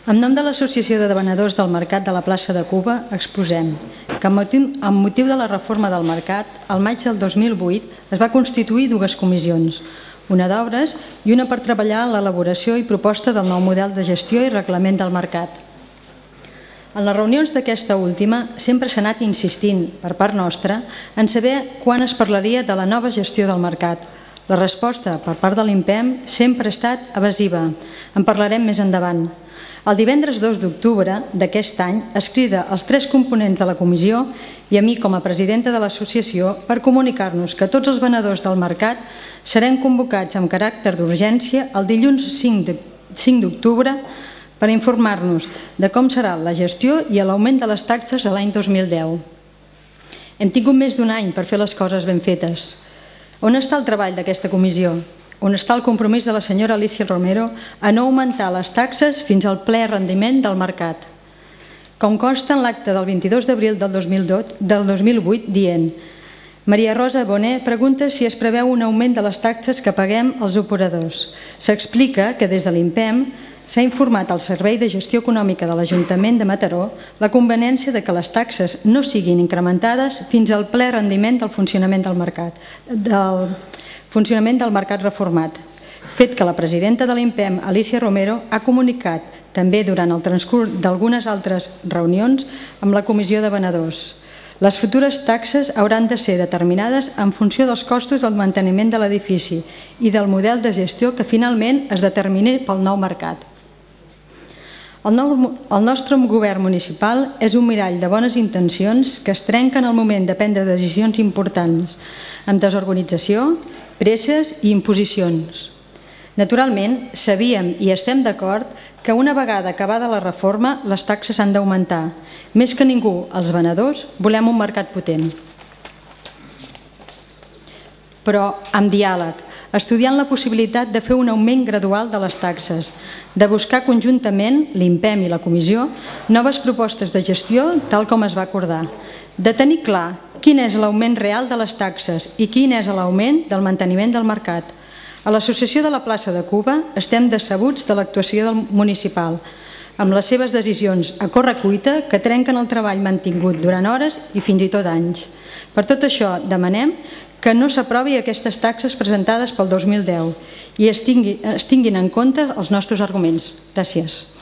En nom de l'Associació de Venedors del Mercat de la plaça de Cuba exposem que amb motiu de la reforma del mercat, al maig del 2008 es va constituir dues comissions, una d'obres i una per treballar en l'elaboració i proposta del nou model de gestió i reglament del mercat. En les reunions d'aquesta última sempre s'ha anat insistint, per part nostra, en saber quan es parlaria de la nova gestió del mercat. La resposta per part de l'IMPEM sempre ha estat evasiva. En parlarem més endavant. El divendres 2 d'octubre d'aquest any es crida els tres components de la comissió i a mi com a presidenta de l'associació per comunicar-nos que tots els venedors del mercat serem convocats amb caràcter d'urgència el dilluns 5 d'octubre per informar-nos de com serà la gestió i l'augment de les taxes de l'any 2010. Hem tingut més d'un any per fer les coses ben fetes. On està el treball d'aquesta comissió? On està el compromís de la senyora Alicia Romero a no augmentar les taxes fins al ple rendiment del mercat? Com consta en l'acte del 22 d'abril del 2008 dient Maria Rosa Bonet pregunta si es preveu un augment de les taxes que paguem els operadors. S'explica que des de l'IMPEM s'ha informat al Servei de Gestió Econòmica de l'Ajuntament de Mataró la conveniència de que les taxes no siguin incrementades fins al ple rendiment del funcionament del mercat reformat, fet que la presidenta de l'IMPEM, Alicia Romero, ha comunicat també durant el transcurs d'algunes altres reunions amb la Comissió de Venedors. Les futures taxes hauran de ser determinades en funció dels costos del manteniment de l'edifici i del model de gestió que finalment es determini pel nou mercat. El nostre govern municipal és un mirall de bones intencions que es trenquen al moment de prendre decisions importants, amb desorganització, presses i imposicions. Naturalment, sabíem i estem d'acord que una vegada acabada la reforma les taxes han d'augmentar. Més que ningú, els venedors volem un mercat potent. Però amb diàleg, estudiant la possibilitat de fer un augment gradual de les taxes, de buscar conjuntament, l'IMPEM i la Comissió, noves propostes de gestió tal com es va acordar, de tenir clar quin és l'augment real de les taxes i quin és l'augment del manteniment del mercat. A l'Associació de la plaça de Cuba estem decebuts de l'actuació municipal, amb les seves decisions a correcuita que trenquen el treball mantingut durant hores i fins i tot anys. Per tot això, demanem que no s'aprovi aquestes taxes presentades pel 2010 i es tinguin en compte els nostres arguments. Gràcies.